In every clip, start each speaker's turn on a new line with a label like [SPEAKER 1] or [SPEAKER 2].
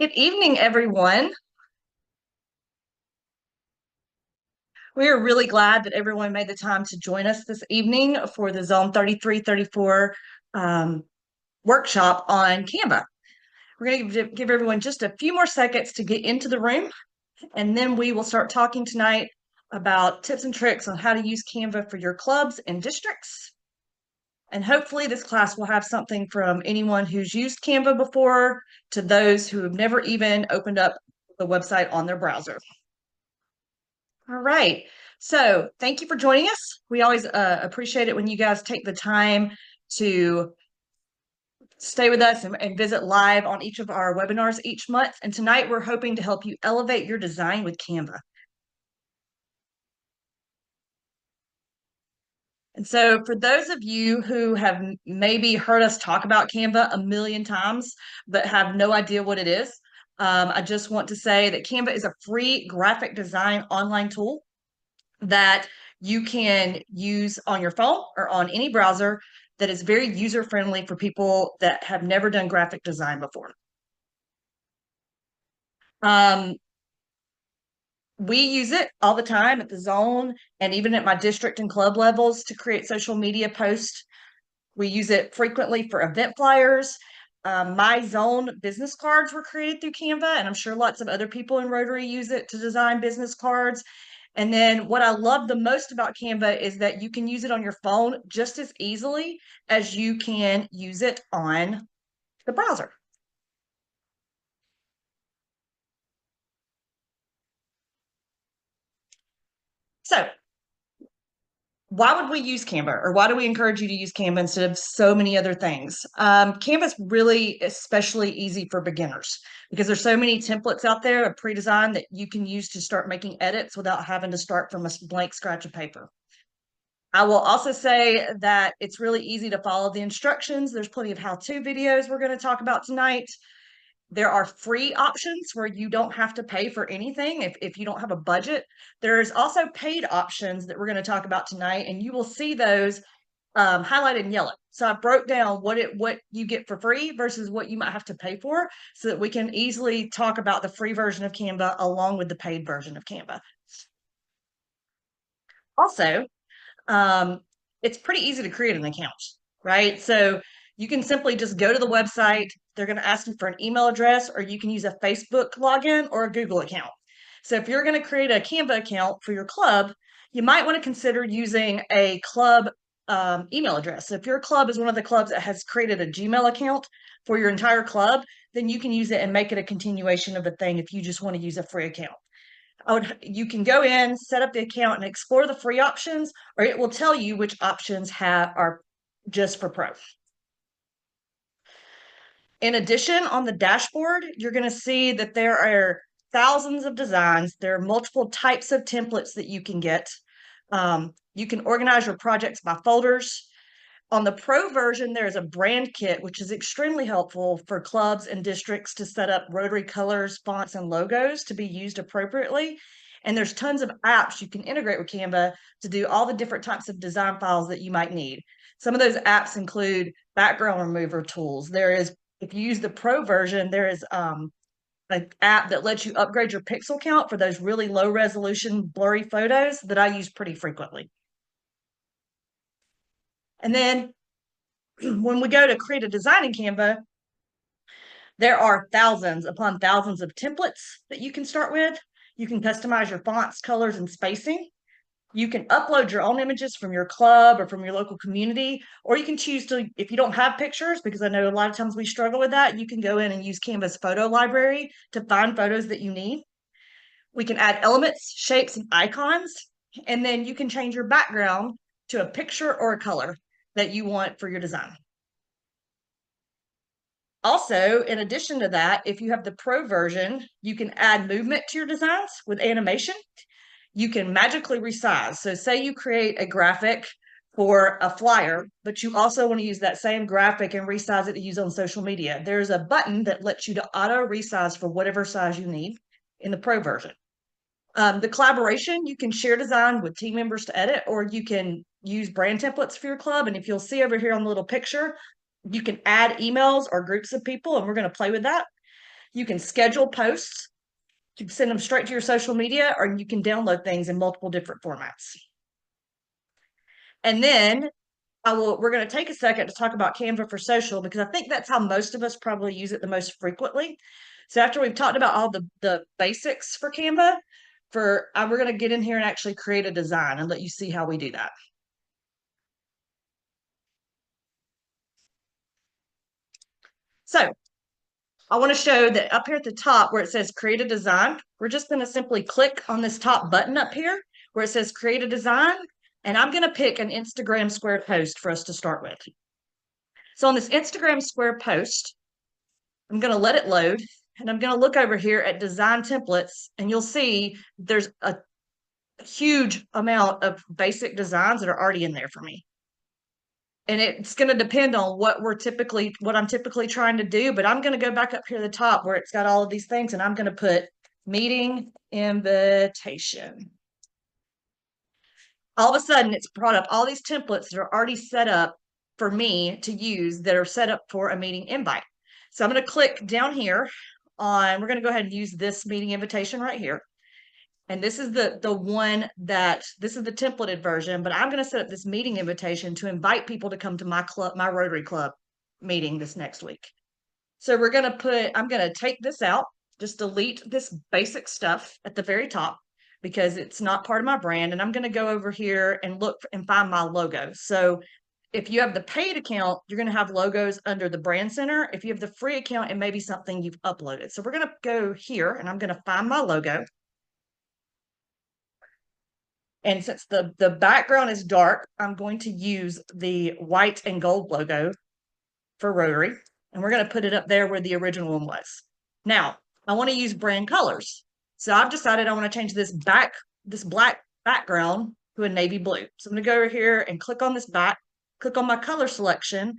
[SPEAKER 1] Good evening, everyone. We are really glad that everyone made the time to join us this evening for the Zone 3334 workshop on Canva. We're going to give everyone just a few more seconds to get into the room, and then we will start talking tonight about tips and tricks on how to use Canva for your clubs and districts. And hopefully this class will have something from anyone who's used Canva before to those who have never even opened up the website on their browser. All right. So thank you for joining us. We always appreciate it when you guys take the time to stay with us and visit live on each of our webinars each month. And tonight we're hoping to help you elevate your design with Canva. And so for those of you who have maybe heard us talk about Canva a million times, but have no idea what it is, I just want to say that Canva is a free graphic design online tool that you can use on your phone or on any browser that is very user-friendly for people that have never done graphic design before. We use it all the time at the zone and even at my district and club levels to create social media posts. We use it frequently for event flyers. My zone business cards were created through Canva, and I'm sure lots of other people in Rotary use it to design business cards. And then what I love the most about Canva is that you can use it on your phone just as easily as you can use it on the browser. So why would we use Canva, or why do we encourage you to use Canva instead of so many other things? Canva is really especially easy for beginners because there's so many templates out there of pre-designed that you can use to start making edits without having to start from a blank scratch of paper. I will also say that it's really easy to follow the instructions. There's plenty of how-to videos we're going to talk about tonight. There are free options where you don't have to pay for anything if you don't have a budget. There's also paid options that we're going to talk about tonight, and you will see those highlighted in yellow. So I broke down what you get for free versus what you might have to pay for so that we can easily talk about the free version of Canva along with the paid version of Canva. Also, it's pretty easy to create an account, right? So you can simply just go to the website. They're going to ask you for an email address, or you can use a Facebook login or a Google account. So if you're going to create a Canva account for your club, you might want to consider using a club email address. So if your club is one of the clubs that has created a Gmail account for your entire club, then you can use it and make it a continuation of a thing if you just want to use a free account. You can go in, set up the account, and explore the free options, or it will tell you which options are just for pro. In addition, on the dashboard, you're going to see that there are thousands of designs. There are multiple types of templates that you can get. You can organize your projects by folders. On the pro version, there's a brand kit, which is extremely helpful for clubs and districts to set up Rotary colors, fonts, and logos to be used appropriately. And there's tons of apps you can integrate with Canva to do all the different types of design files that you might need. Some of those apps include background remover tools. If you use the pro version, there is an app that lets you upgrade your pixel count for those really low resolution, blurry photos that I use pretty frequently. And then when we go to create a design in Canva, there are thousands upon thousands of templates that you can start with. You can customize your fonts, colors, and spacing. You can upload your own images from your club or from your local community, or you can choose to, if you don't have pictures, because I know a lot of times we struggle with that, you can go in and use Canva's photo library to find photos that you need. We can add elements, shapes, and icons, and then you can change your background to a picture or a color that you want for your design. Also, in addition to that, if you have the pro version, you can add movement to your designs with animation. You can magically resize. So say you create a graphic for a flyer, but you also want to use that same graphic and resize it to use on social media. There's a button that lets you to auto resize for whatever size you need in the pro version. The collaboration, you can share design with team members to edit, or you can use brand templates for your club. And if you'll see over here on the little picture, you can add emails or groups of people, and we're going to play with that. You can schedule posts. You can send them straight to your social media, or you can download things in multiple different formats. And then we're going to take a second to talk about Canva for social, because I think that's how most of us probably use it the most frequently. So after we've talked about all the basics for Canva, we're going to get in here and actually create a design and let you see how we do that. So I want to show that up here at the top where it says create a design, we're just going to simply click on this top button up here where it says create a design. And I'm going to pick an Instagram square post for us to start with. So on this Instagram square post, I'm going to let it load, and I'm going to look over here at design templates, and you'll see there's a huge amount of basic designs that are already in there for me. And it's going to depend on what I'm typically trying to do, but I'm going to go back up here to the top where it's got all of these things, and I'm going to put meeting invitation. All of a sudden, it's brought up all these templates that are already set up for me to use that are set up for a meeting invite. So I'm going to click down here on, we're going to go ahead and use this meeting invitation right here. And this is this is the templated version, but I'm going to set up this meeting invitation to invite people to come to my Rotary Club meeting this next week. So I'm going to take this out, just delete this basic stuff at the very top because it's not part of my brand. And I'm going to go over here and look and find my logo. So if you have the paid account, you're going to have logos under the brand center. If you have the free account, it may be something you've uploaded. So we're going to go here and I'm going to find my logo. And since the background is dark, I'm going to use the white and gold logo for Rotary. And we're going to put it up there where the original one was. Now, I want to use brand colors. So I've decided I want to change this black background to a navy blue. So I'm going to go over here and click on this click on my color selection,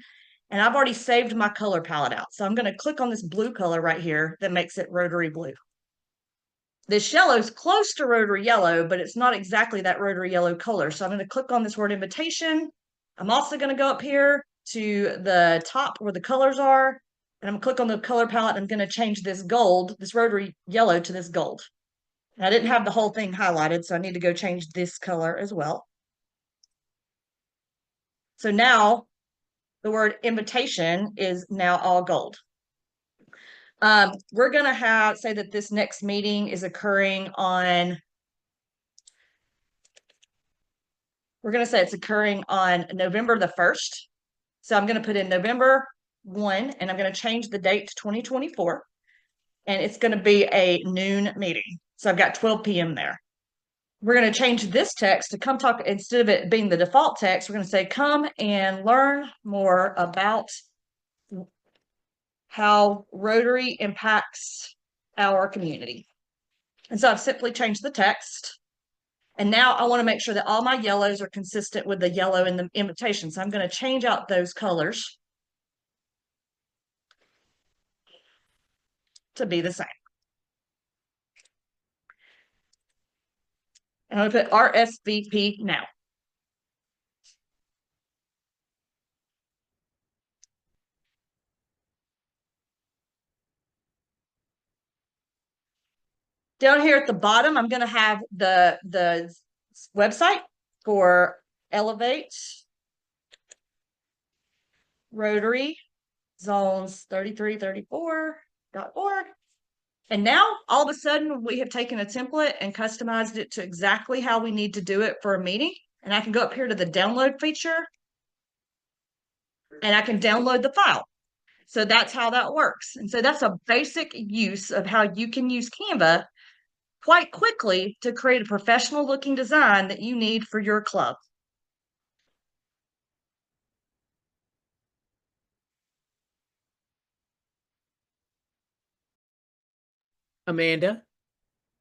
[SPEAKER 1] and I've already saved my color palette out. So I'm going to click on this blue color right here that makes it Rotary blue. This yellow is close to Rotary yellow, but it's not exactly that Rotary yellow color. So I'm going to click on this word invitation. I'm also going to go up here to the top where the colors are, and I'm going to click on the color palette. I'm going to change this Rotary yellow to this gold. And I didn't have the whole thing highlighted, so I need to go change this color as well. So now the word invitation is now all gold. We're going to say that this next meeting is occurring on, we're going to say it's occurring on November the 1st. So I'm going to put in November 1, and I'm going to change the date to 2024. And it's going to be a noon meeting. So I've got 12 p.m. there. We're going to change this text to come talk, instead of it being the default text, we're going to say, come and learn more about how Rotary impacts our community. And so I've simply changed the text. And now I want to make sure that all my yellows are consistent with the yellow in the invitation. So I'm going to change out those colors to be the same. And I'm going to put RSVP now. Down here at the bottom, I'm going to have the website for Elevate Rotary Zones 3334.org. And now all of a sudden we have taken a template and customized it to exactly how we need to do it for a meeting. And I can go up here to the download feature and I can download the file. So that's how that works. And so that's a basic use of how you can use Canva quite quickly to create a professional looking design that you need for your club.
[SPEAKER 2] Amanda,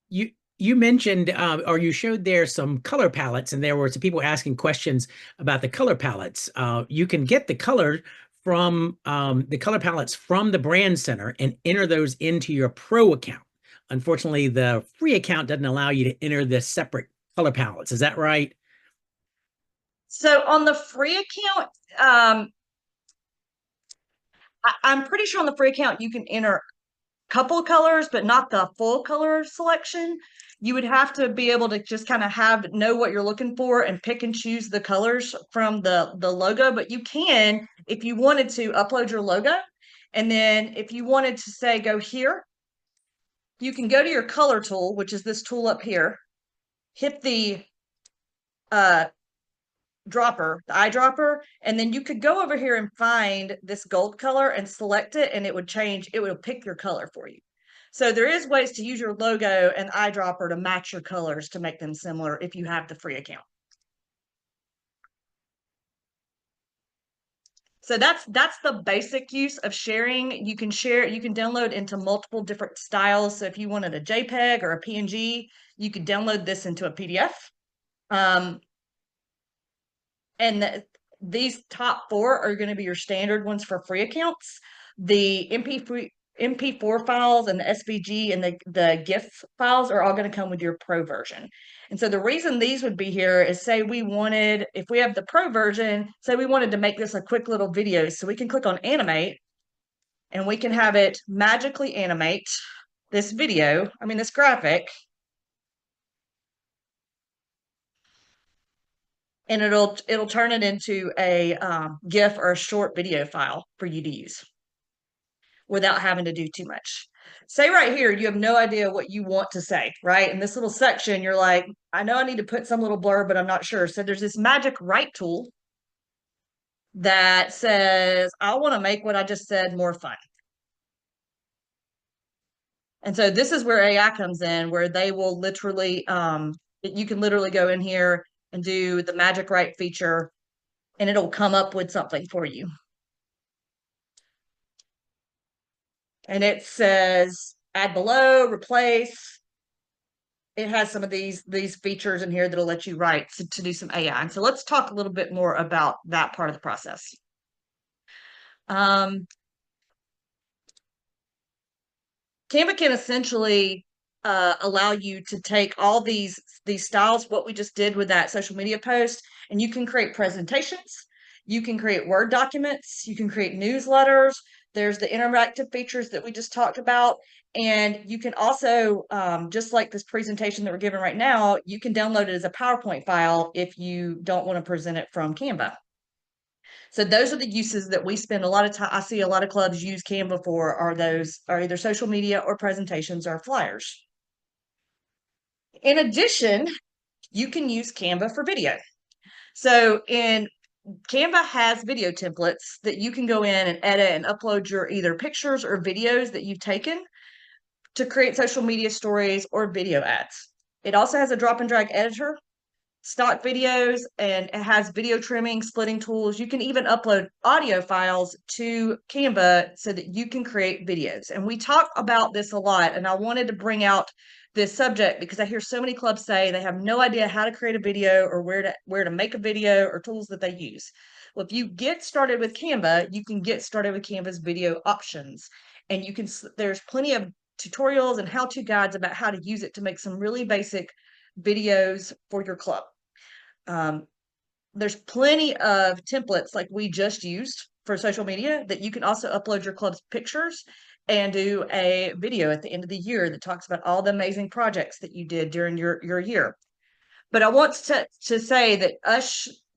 [SPEAKER 2] you mentioned or you showed there some color palettes, and there were some people asking questions about the color palettes. You can get the color palettes from the brand center and enter those into your pro account. Unfortunately, the free account doesn't allow you to enter the separate color palettes. Is that right?
[SPEAKER 1] So on the free account, I'm pretty sure on the free account you can enter couple of colors, but not the full color selection. You would have to be able to just kind of know what you're looking for and pick and choose the colors from the logo. But you can, if you wanted to, upload your logo. And then if you wanted to say, go here, you can go to your color tool, which is this tool up here, hit the dropper, the eyedropper, and then you could go over here and find this gold color and select it, and it would change, it would pick your color for you. So there is ways to use your logo and eyedropper to match your colors to make them similar if you have the free account. So that's the basic use of sharing. You can share, you can download into multiple different styles. So if you wanted a JPEG or a PNG, you could download this into a PDF. And these top 4 are going to be your standard ones for free accounts. The MP4 files and the SVG and the GIF files are all going to come with your pro version. And so the reason these would be here is, say we wanted, if we have the pro version, say we wanted to make this a quick little video, so we can click on animate and we can have it magically animate this video, this graphic, and it'll turn it into a GIF or a short video file for you to use without having to do too much. Say right here, you have no idea what you want to say, right? In this little section, you're like, I know I need to put some little blurb, but I'm not sure. So there's this magic write tool that says, I want to make what I just said more fun. And so this is where AI comes in, where they will literally, you can literally go in here and do the magic write feature, and it'll come up with something for you. And it says add below, replace. It has some of these features in here that'll let you write to do some AI. And so let's talk a little bit more about that part of the process. Canva can essentially allow you to take all these styles, what we just did with that social media post, and you can create presentations, you can create Word documents, you can create newsletters. There's the interactive features that we just talked about. And you can also, just like this presentation that we're giving right now, you can download it as a PowerPoint file if you don't want to present it from Canva. So those are the uses that we spend a lot of time. I see a lot of clubs use Canva for are either social media or presentations or flyers. In addition, you can use Canva for video. So Canva has video templates that you can go in and edit and upload your either pictures or videos that you've taken to create social media stories or video ads. It also has a drop and drag editor, stock videos, and it has video trimming, splitting tools. You can even upload audio files to Canva so that you can create videos. And we talk about this a lot, and I wanted to bring out this subject because I hear so many clubs say they have no idea how to create a video or where to make a video or tools that they use. Well, if you get started with Canva, you can get started with Canva's video options, and there's plenty of tutorials and how-to guides about how to use it to make some really basic videos for your club. There's plenty of templates like we just used for social media that you can also upload your club's pictures and do a video at the end of the year that talks about all the amazing projects that you did during your year. But I want to say that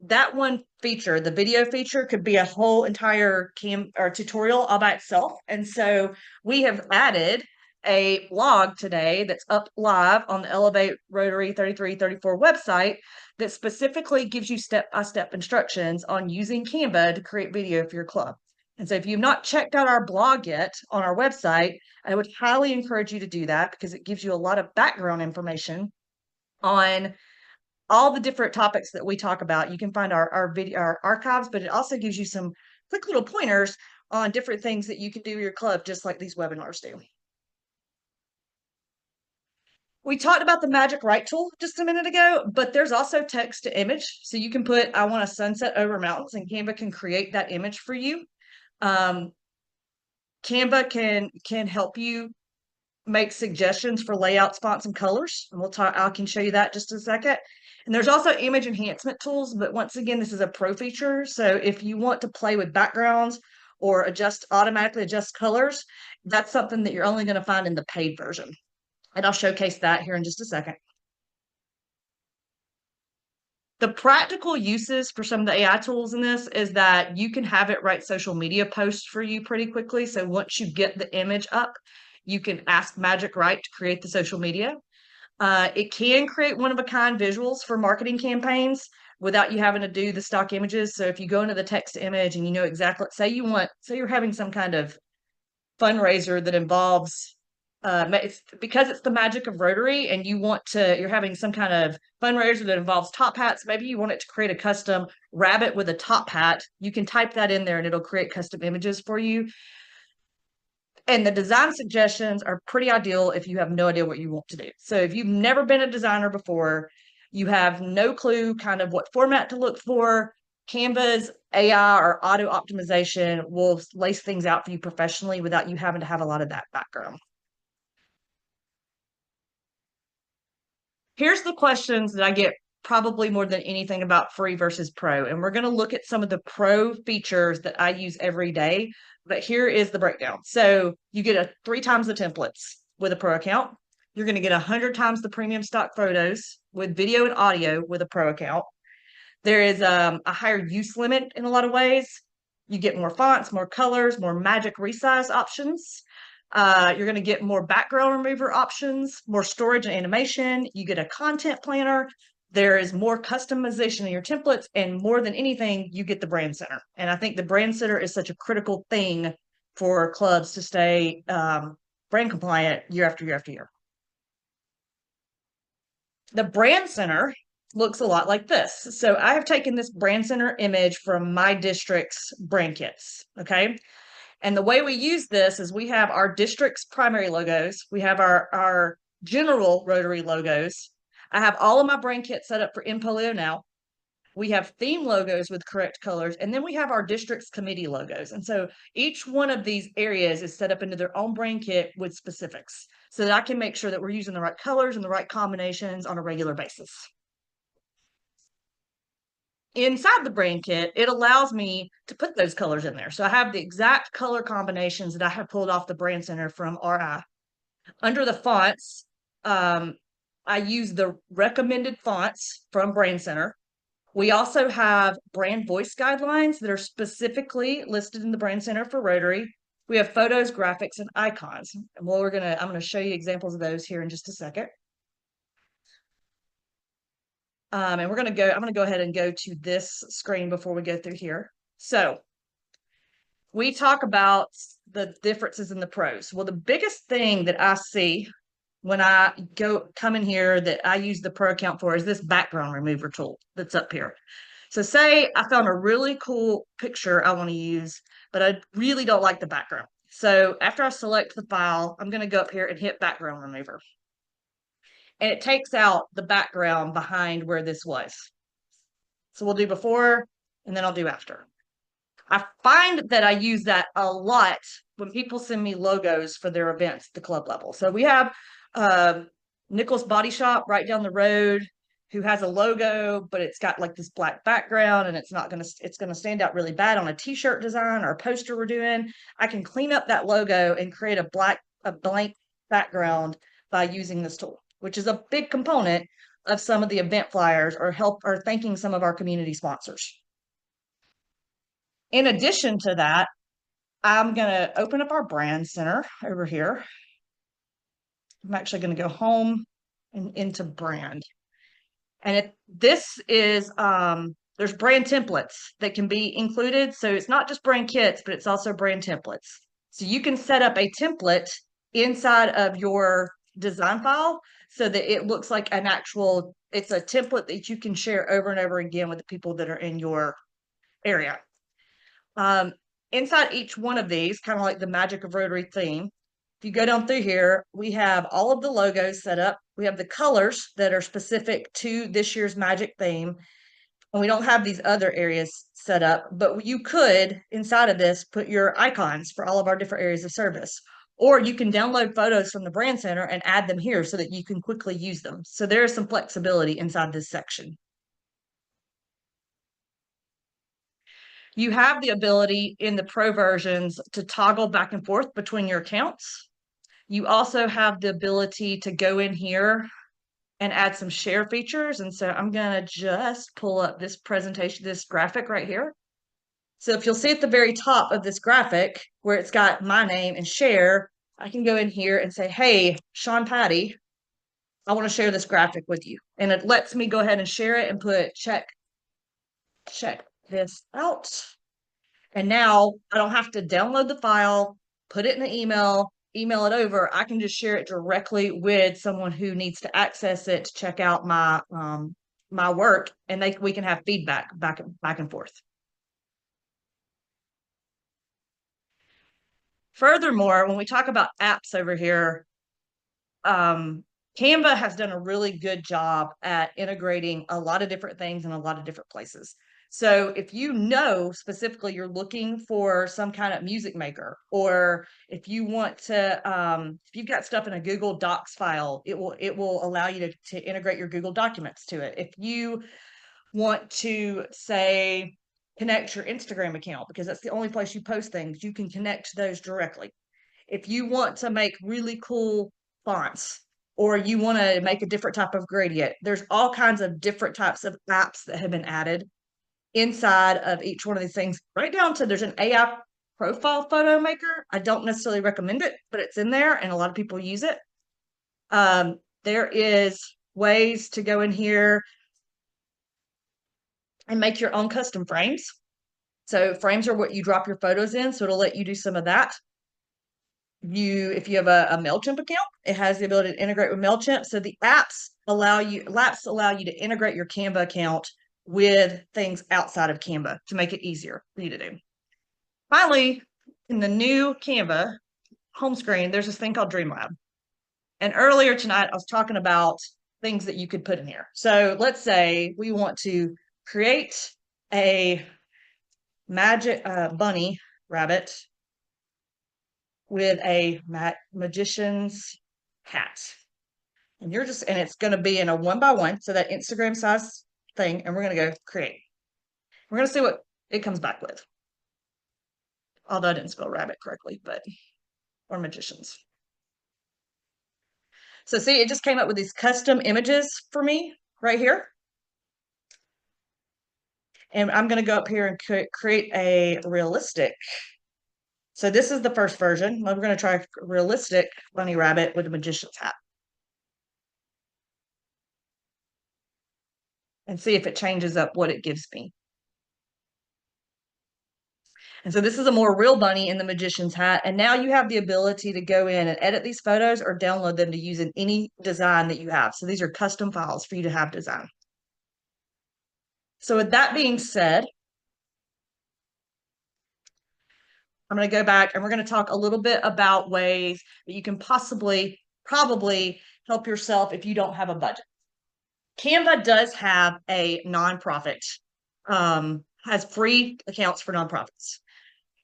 [SPEAKER 1] that one feature, the video feature, could be a whole entire tutorial all by itself. And so we have added a blog today that's up live on the Elevate Rotary 3334 website that specifically gives you step-by-step instructions on using Canva to create video for your club. And so if you've not checked out our blog yet on our website, I would highly encourage you to do that because it gives you a lot of background information on all the different topics that we talk about. You can find our archives, but it also gives you some quick little pointers on different things that you can do in your club, just like these webinars do. We talked about the magic write tool just a minute ago, but there's also text to image. So you can put, I want a sunset over mountains, and Canva can create that image for you. Canva can help you make suggestions for layouts, fonts, and colors. And I can show you that just in a second. And there's also image enhancement tools, but once again, this is a pro feature. So if you want to play with backgrounds or automatically adjust colors, that's something that you're only going to find in the paid version. And I'll showcase that here in just a second. The practical uses for some of the AI tools in this is that you can have it write social media posts for you pretty quickly. So once you get the image up, you can ask Magic Write to create the social media. It can create one-of-a-kind visuals for marketing campaigns without you having to do the stock images. So if you go into the text image and you know exactly, say you're having some kind of fundraiser that involves because it's the magic of Rotary and you're having some kind of fundraiser that involves top hats. Maybe you want it to create a custom rabbit with a top hat. You can type that in there and it'll create custom images for you. And the design suggestions are pretty ideal if you have no idea what you want to do. So if you've never been a designer before, you have no clue kind of what format to look for, Canva's AI or auto optimization will lace things out for you professionally without you having to have a lot of that background. Here's the questions that I get probably more than anything about free versus pro. And we're going to look at some of the pro features that I use every day. But here is the breakdown. So you get 3 times the templates with a pro account. You're going to get 100 times the premium stock photos with video and audio with a pro account. There is a higher use limit in a lot of ways. You get more fonts, more colors, more magic resize options. You're going to get more background remover options, more storage and animation. You get a content planner. There is more customization in your templates. And more than anything, you get the brand center. And I think the brand center is such a critical thing for clubs to stay brand compliant year after year after year. The brand center looks a lot like this. So I have taken this brand center image from my district's brand kits. Okay. And the way we use this is we have our district's primary logos. We have our general Rotary logos. I have all of my brand kits set up for InPolio now. We have theme logos with correct colors. And then we have our district's committee logos. And so each one of these areas is set up into their own brand kit with specifics so that I can make sure that we're using the right colors and the right combinations on a regular basis. Inside the brand kit, it allows me to put those colors in there. So I have the exact color combinations that I have pulled off the brand center from RI. Under the fonts, I use the recommended fonts from brand center. We also have brand voice guidelines that are specifically listed in the brand center for Rotary. We have photos, graphics, and icons. And I'm going to show you examples of those here in just a second. And I'm going to go ahead and go to this screen before we go through here. So we talk about the differences in the pros. Well, the biggest thing that I see when I come in here that I use the pro account for is this background remover tool that's up here. So say I found a really cool picture I want to use, but I really don't like the background. So after I select the file, I'm going to go up here and hit background remover. And it takes out the background behind where this was. So we'll do before and then I'll do after. I find that I use that a lot when people send me logos for their events at the club level. So we have Nichols Body Shop right down the road who has a logo, but it's got like this black background and it's going to stand out really bad on a t-shirt design or a poster we're doing. I can clean up that logo and create a blank background by using this tool, which is a big component of some of the event flyers or thanking some of our community sponsors. In addition to that, I'm going to open up our brand center over here. I'm actually going to go home and into brand. And this is, there's brand templates that can be included. So it's not just brand kits, but it's also brand templates. So you can set up a template inside of your design file so that it looks like it's a template that you can share over and over again with the people that are in your area. Inside each one of these, kind of like the magic of Rotary theme, if you go down through here, we have all of the logos set up. We have the colors that are specific to this year's magic theme. And we don't have these other areas set up, but you could, inside of this, put your icons for all of our different areas of service. Or you can download photos from the brand center and add them here so that you can quickly use them. So there is some flexibility inside this section. You have the ability in the pro versions to toggle back and forth between your accounts. You also have the ability to go in here and add some share features. And so I'm going to just pull up this presentation, this graphic right here. So if you'll see at the very top of this graphic where it's got my name and share, I can go in here and say, hey, Sean Patty, I want to share this graphic with you. And it lets me go ahead and share it and put check this out. And now I don't have to download the file, put it in an email it over. I can just share it directly with someone who needs to access it to check out my my work, and we can have feedback back and forth. Furthermore, when we talk about apps over here, Canva has done a really good job at integrating a lot of different things in a lot of different places. So if you know specifically you're looking for some kind of music maker, or if you want to, if you've got stuff in a Google Docs file, it will allow you to integrate your Google Documents to it. If you want to, say, connect your Instagram account, because that's the only place you post things, you can connect those directly. If you want to make really cool fonts, or you want to make a different type of gradient, there's all kinds of different types of apps that have been added inside of each one of these things, right down to there's an AI profile photo maker. I don't necessarily recommend it, but it's in there and a lot of people use it. There is ways to go in here and make your own custom frames. So frames are what you drop your photos in, so it'll let you do some of that. If you have a MailChimp account, it has the ability to integrate with MailChimp. So the apps allow you to integrate your Canva account with things outside of Canva to make it easier for you to do. Finally, in the new Canva home screen, there's this thing called Dreamlab. And earlier tonight, I was talking about things that you could put in here. So let's say we want to create a magic bunny rabbit with a magician's hat. And it's going to be in a 1x1, so that Instagram size thing. And we're going to go create. We're going to see what it comes back with. Although I didn't spell rabbit correctly, or magicians. So see, it just came up with these custom images for me right here. And I'm going to go up here and create a realistic. So this is the first version. We're going to try realistic bunny rabbit with a magician's hat. And see if it changes up what it gives me. And so this is a more real bunny in the magician's hat. And now you have the ability to go in and edit these photos or download them to use in any design that you have. So these are custom files for you to have design. So with that being said, I'm going to go back and we're going to talk a little bit about ways that you can probably help yourself if you don't have a budget. Canva does have a nonprofit, has free accounts for nonprofits.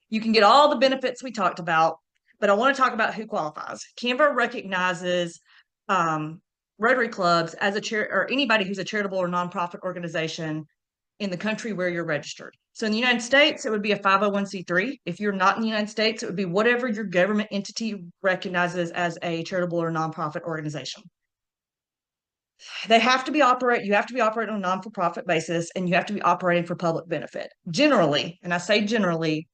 [SPEAKER 1] You can get all the benefits we talked about, but I want to talk about who qualifies. Canva recognizes Rotary clubs as or anybody who's a charitable or nonprofit organization in the country where you're registered. So in the United States, it would be a 501c3. If you're not in the United States, it would be whatever your government entity recognizes as a charitable or nonprofit organization. You have to be operating on a non-for-profit basis, and you have to be operating for public benefit. Generally, and I say generally,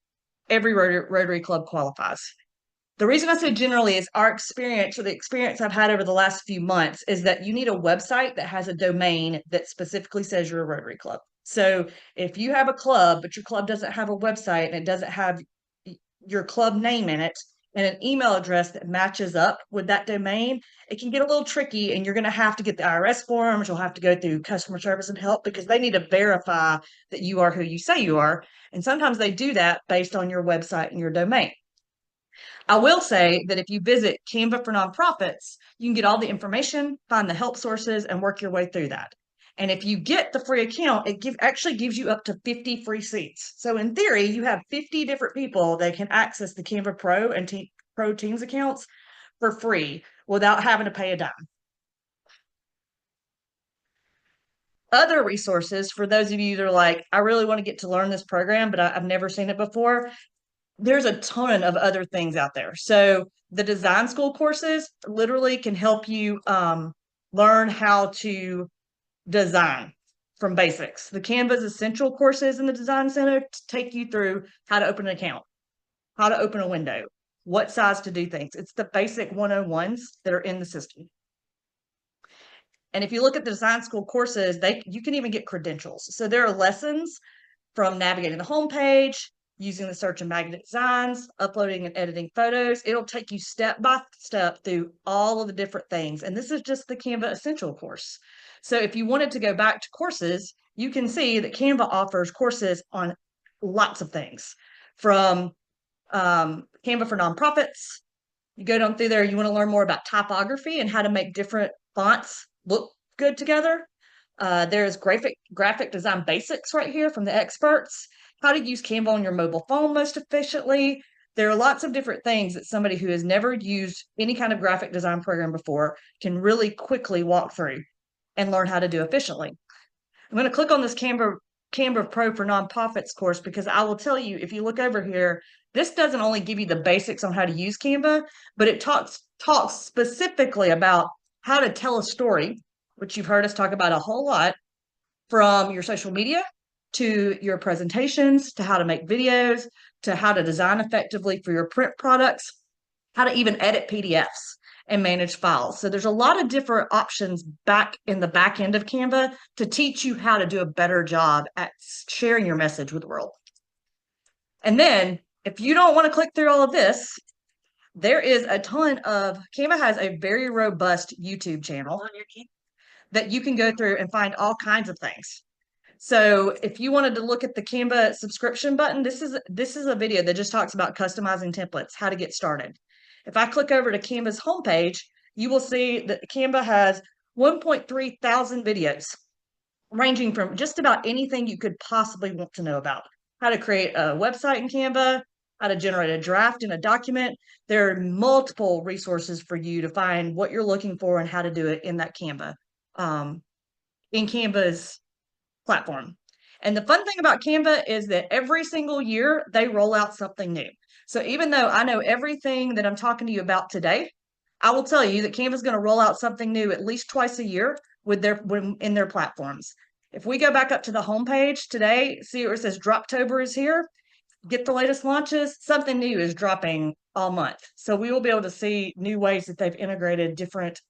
[SPEAKER 1] every Rotary club qualifies. The reason I say generally is our experience, or the experience I've had over the last few months, is that you need a website that has a domain that specifically says you're a Rotary club. So if you have a club, but your club doesn't have a website and it doesn't have your club name in it and an email address that matches up with that domain, it can get a little tricky, and you're going to have to get the IRS forms. You'll have to go through customer service and help because they need to verify that you are who you say you are. And sometimes they do that based on your website and your domain. I will say that if you visit Canva for Nonprofits, you can get all the information, find the help sources, and work your way through that. And if you get the free account, it actually gives you up to 50 free seats. So in theory, you have 50 different people that can access the Canva Pro and Pro Teams accounts for free without having to pay a dime. Other resources for those of you that are like, I really want to get to learn this program, but I've never seen it before. There's a ton of other things out there. So the design school courses literally can help you learn how to design from basics. The Canva's essential courses in the design center take you through how to open an account, how to open a window, what size to do things. It's the basic 101s that are in the system. And if you look at the design school courses, you can even get credentials. So there are lessons from navigating the homepage, using the search and magnet designs, uploading and editing photos. It'll take you step by step through all of the different things. And this is just the Canva Essential course. So if you wanted to go back to courses, you can see that Canva offers courses on lots of things, from Canva for Nonprofits. You go down through there, you want to learn more about typography and how to make different fonts look good together. There's graphic design basics right here from the experts, how to use Canva on your mobile phone most efficiently. There are lots of different things that somebody who has never used any kind of graphic design program before can really quickly walk through and learn how to do efficiently. I'm going to click on this Canva Pro for Nonprofits course, because I will tell you, if you look over here, this doesn't only give you the basics on how to use Canva, but it talks specifically about how to tell a story, which you've heard us talk about a whole lot, from your social media to your presentations, to how to make videos, to how to design effectively for your print products, how to even edit PDFs and manage files. So there's a lot of different options back in the back end of Canva to teach you how to do a better job at sharing your message with the world. And then if you don't want to click through all of this, there is a ton of, Canva has a very robust YouTube channel that you can go through and find all kinds of things. So if you wanted to look at the Canva subscription button, this is a video that just talks about customizing templates, how to get started. If I click over to Canva's homepage, you will see that Canva has 1.3 thousand videos, ranging from just about anything you could possibly want to know about. How to create a website in Canva, how to generate a draft in a document. There are multiple resources for you to find what you're looking for and how to do it in that Canva, in Canva's platform. And the fun thing about Canva is that every single year they roll out something new. So even though I know everything that I'm talking to you about today, I will tell you that Canva is going to roll out something new at least twice a year in their platforms. If we go back up to the homepage today, see where it says Droptober is here, get the latest launches, something new is dropping all month. So we will be able to see new ways that they've integrated different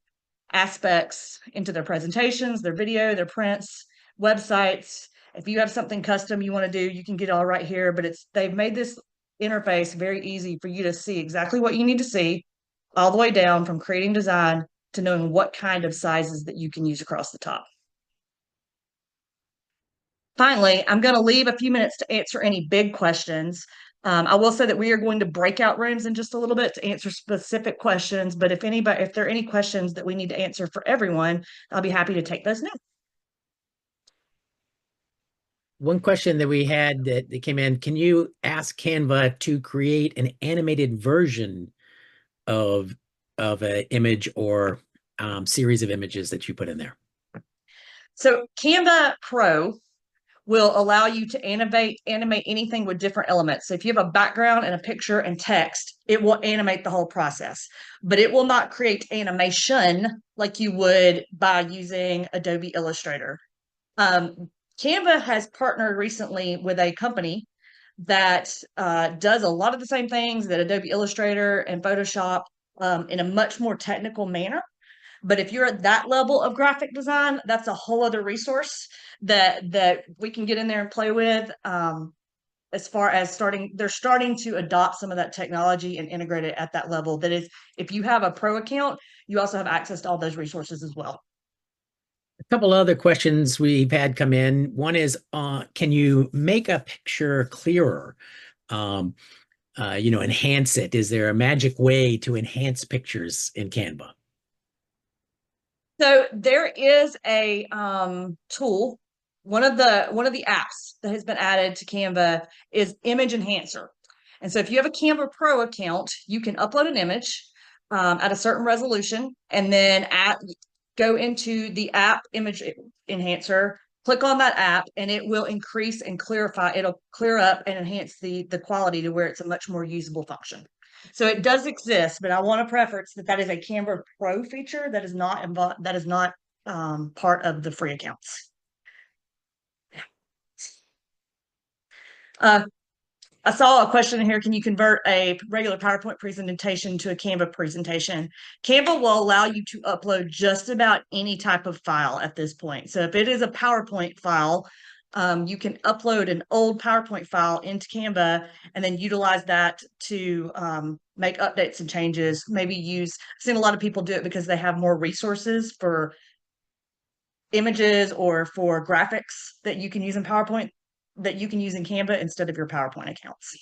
[SPEAKER 1] aspects into their presentations, their video, their prints, websites. If you have something custom you want to do, you can get it all right here, but they've made this interface very easy for you to see exactly what you need to see, all the way down from creating design to knowing what kind of sizes that you can use across the top. Finally, I'm going to leave a few minutes to answer any big questions. I will say that we are going to breakout rooms in just a little bit to answer specific questions, but if there are any questions that we need to answer for everyone, I'll be happy to take those now.
[SPEAKER 2] One question that we had that came in, can you ask Canva to create an animated version of an image or series of images that you put in there?
[SPEAKER 1] So Canva Pro will allow you to animate anything with different elements. So if you have a background and a picture and text, it will animate the whole process, but it will not create animation like you would by using Adobe Illustrator. Canva has partnered recently with a company that does a lot of the same things that Adobe Illustrator and Photoshop in a much more technical manner. But if you're at that level of graphic design, that's a whole other resource that we can get in there and play with. As far as they're starting to adopt some of that technology and integrate it at that level. That is, if you have a pro account, you also have access to all those resources as well.
[SPEAKER 2] A couple other questions we've had come in. One is, can you make a picture clearer? Enhance it. Is there a magic way to enhance pictures in Canva?
[SPEAKER 1] So there is a tool. One of the apps that has been added to Canva is Image Enhancer. And so if you have a Canva Pro account, you can upload an image at a certain resolution, and then go into the app Image Enhancer, click on that app and it will increase and clarify. It'll clear up and enhance the quality to where it's a much more usable function. So it does exist, but I want to preface that that is a Canva Pro feature that is not involved, that is not part of the free accounts. I saw a question here. Can you convert a regular PowerPoint presentation to a Canva presentation? Canva will allow you to upload just about any type of file at this point. So if it is a PowerPoint file, you can upload an old PowerPoint file into Canva and then utilize that to make updates and changes. Maybe use, I've seen a lot of people do it because they have more resources for images or for graphics that you can use in PowerPoint that you can use in Canva instead of your PowerPoint accounts.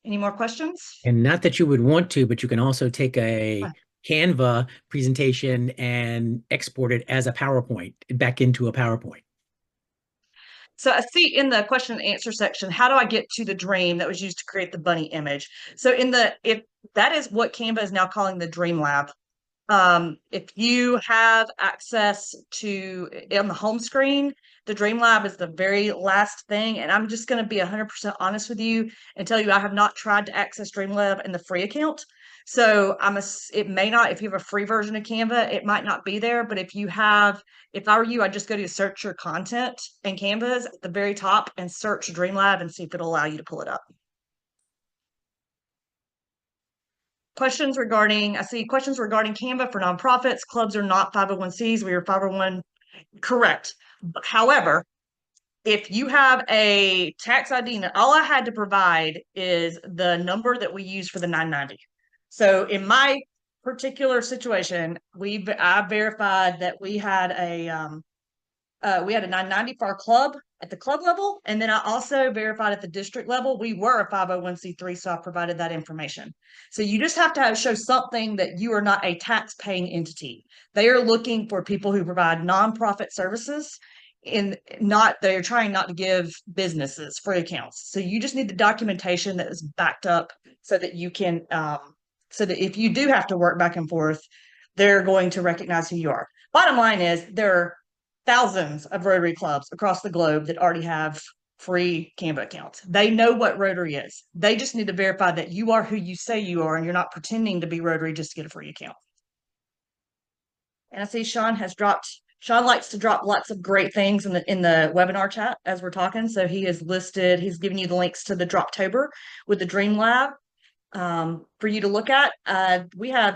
[SPEAKER 1] Any more questions?
[SPEAKER 2] And not that you would want to, but you can also take a Canva presentation and export it as a PowerPoint back into a PowerPoint.
[SPEAKER 1] So I see in the question and answer section, how do I get to the dream that was used to create the bunny image? So if that is what Canva is now calling the Dream Lab. If you have access to on the home screen, the Dream Lab is the very last thing. And I'm just going to be 100% honest with you and tell you I have not tried to access Dream Lab in the free account. So it may not, if you have a free version of Canva, it might not be there. But if I were you, I'd just go to search your content in Canvas at the very top and search Dream Lab and see if it'll allow you to pull it up. I see questions regarding Canva for nonprofits. Clubs are not 501(c)s. We are 501. Correct. However, if you have a tax ID, all I had to provide is the number that we use for the 990. So in my particular situation, I verified that we had a 990 for our club at the club level. And then I also verified at the district level, we were a 501(c)(3), so I provided that information. So you just have to show something that you are not a tax paying entity. They are looking for people who provide nonprofit services they're trying not to give businesses free accounts. So you just need the documentation that is backed up so that you can, so that if you do have to work back and forth, they're going to recognize who you are. Bottom line is there are thousands of Rotary clubs across the globe that already have free Canva accounts. They know what Rotary is. They just need to verify that you are who you say you are and you're not pretending to be Rotary just to get a free account. And I see Sean likes to drop lots of great things in the webinar chat as we're talking. So he's giving you the links to the Droptober with the Dream Lab for you to look at. We're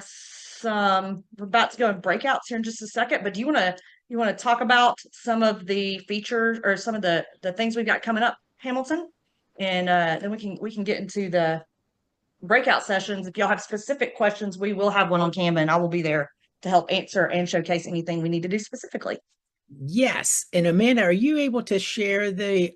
[SPEAKER 1] about to go in breakouts here in just a second, but do you want to talk about some of the features or some of the things we've got coming up, Hamilton? And then we can get into the breakout sessions. If y'all have specific questions, we will have one on Canva and I will be there to help answer and showcase anything we need to do specifically.
[SPEAKER 2] Yes. And Amanda, are you able to share the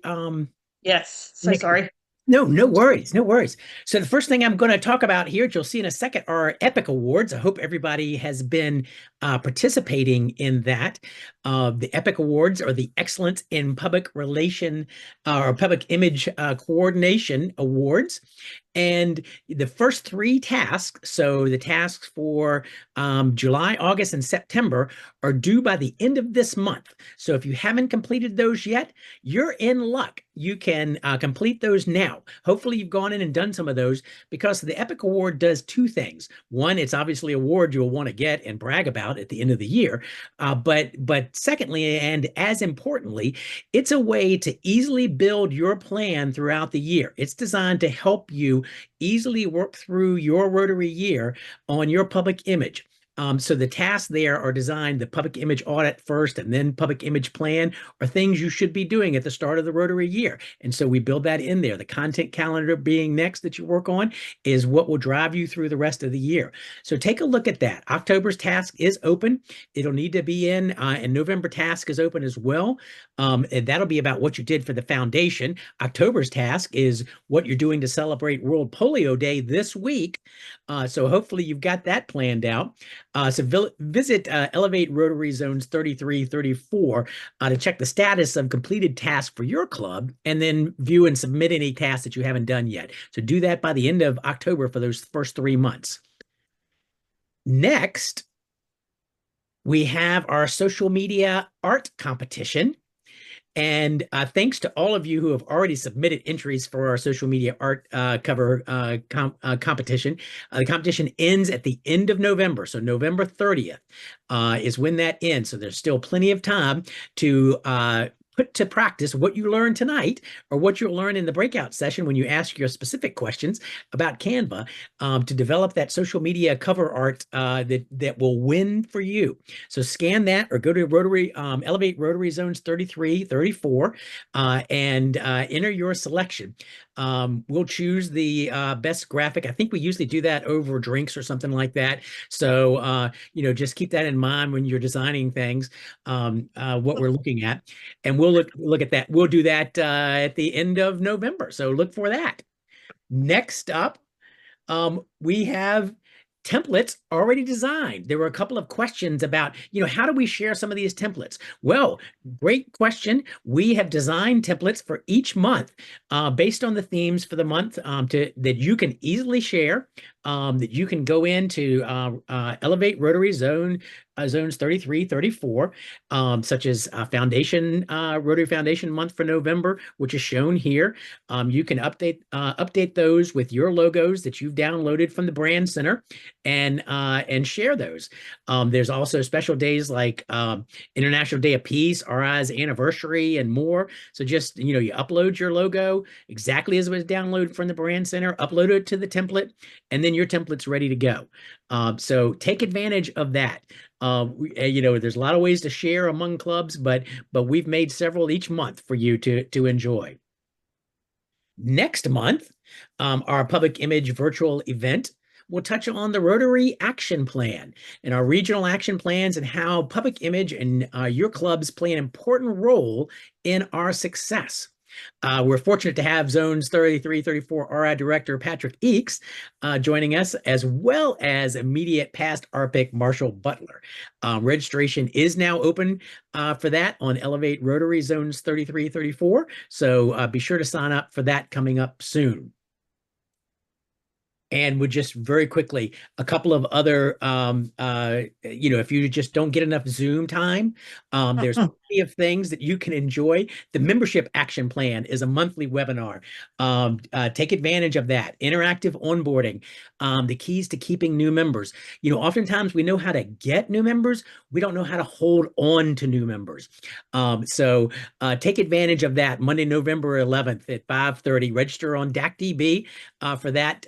[SPEAKER 1] Yes. So sorry.
[SPEAKER 2] No, no worries. No worries. So the first thing I'm going to talk about here, which you'll see in a second, are Epic Awards. I hope everybody has been participating in that. The Epic Awards are the Excellence in Public Relation or Public Image Coordination Awards. And the first three tasks, so the tasks for July, August, and September, are due by the end of this month. So if you haven't completed those yet, you're in luck. You can complete those now. Hopefully you've gone in and done some of those, because the Epic Award does two things. One, it's obviously an award you'll want to get and brag about at the end of the year. But secondly, and as importantly, it's a way to easily build your plan throughout the year. It's designed to help you easily work through your Rotary year on your public image. So the tasks there are designed, the public image audit first and then public image plan are things you should be doing at the start of the Rotary year. And so we build that in there. The content calendar being next that you work on is what will drive you through the rest of the year. So take a look at that. October's task is open. It'll need to be in, and November task is open as well. And that'll be about what you did for the foundation. October's task is what you're doing to celebrate World Polio Day this week. So hopefully you've got that planned out. So visit Elevate Rotary Zones 33, 34 to check the status of completed tasks for your club, and then view and submit any tasks that you haven't done yet. So do that by the end of October for those first 3 months. Next, we have our social media art competition. And thanks to all of you who have already submitted entries for our social media art cover competition. The competition ends at the end of November. So November 30th is when that ends. So there's still plenty of time to put to practice what you learned tonight or what you'll learn in the breakout session when you ask your specific questions about Canva to develop that social media cover art that will win for you. So scan that or go to Rotary, Elevate Rotary Zones 33, 34, and enter your selection. We'll choose the best graphic. I think we usually do that over drinks or something like that. So, just keep that in mind when you're designing things, what we're looking at. And we'll look at that. We'll do that at the end of November. So look for that. Next up, we have templates already designed. There were a couple of questions about, how do we share some of these templates? Well, great question. We have designed templates for each month based on the themes for the month that you can easily share, that you can go into Elevate Rotary Zones 33, 34, such as Rotary Foundation month for November, which is shown here. You can update those with your logos that you've downloaded from the Brand Center and share those. There's also special days like International Day of Peace, RI's anniversary, and more. So just, you upload your logo exactly as it was downloaded from the Brand Center, upload it to the template, and then your template's ready to go. So take advantage of that. There's a lot of ways to share among clubs, but we've made several each month for you to enjoy. Next month, our public image virtual event will touch on the Rotary Action Plan and our regional action plans and how public image and your clubs play an important role in our success. We're fortunate to have Zones 33, 34 RI Director Patrick Eakes joining us, as well as immediate past RPIC Marshall Butler. Registration is now open for that on Elevate Rotary Zones 33, 34. So be sure to sign up for that coming up soon. And would just very quickly, a couple of other, if you just don't get enough Zoom time, there's plenty of things that you can enjoy. The membership action plan is a monthly webinar. Take advantage of that. Interactive onboarding, the keys to keeping new members. Oftentimes we know how to get new members. We don't know how to hold on to new members. So take advantage of that. Monday, November 11th at 5:30. Register on DACDB for that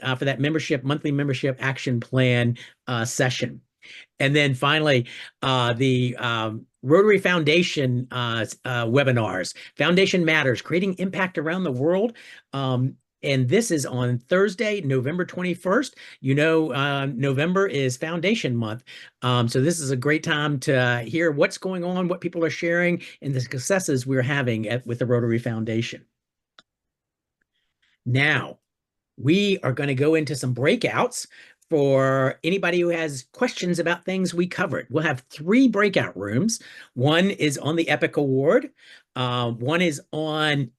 [SPEAKER 2] monthly membership action plan session. And then finally, the Rotary Foundation webinars, Foundation Matters, Creating Impact Around the World. And this is on Thursday, November 21st. November is Foundation Month. So this is a great time to hear what's going on, what people are sharing, and the successes we're having with the Rotary Foundation. Now, we are going to go into some breakouts for anybody who has questions about things we covered. We'll have 3 breakout rooms. One is on the EPIC Award. One is on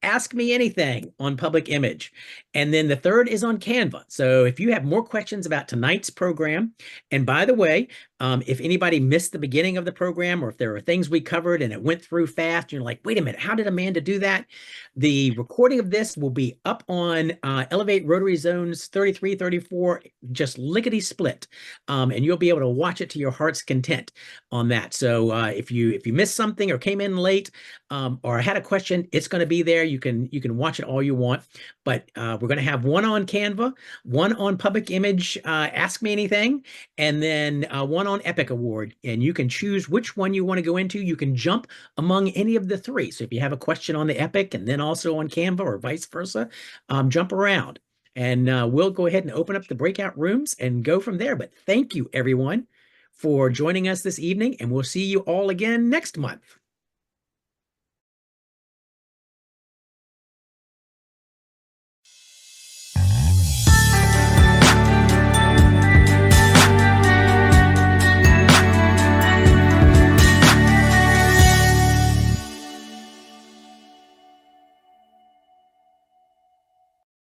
[SPEAKER 2] Ask Me Anything on public image. And then the third is on Canva. So if you have more questions about tonight's program, and by the way, if anybody missed the beginning of the program, or if there are things we covered and it went through fast, you're like, wait a minute, how did Amanda do that? The recording of this will be up on Elevate Rotary Zones 33, 34, just lickety split. And you'll be able to watch it to your heart's content on that. So if you missed something or came in late or had a question, it's going to be there. You can watch it all you want, but we're going to have one on Canva, one on public image, Ask Me Anything, and then one on Epic Award. And you can choose which one you want to go into. You can jump among any of the 3. So if you have a question on the Epic and then also on Canva or vice versa, jump around. And we'll go ahead and open up the breakout rooms and go from there. But thank you, everyone, for joining us this evening, and we'll see you all again next month.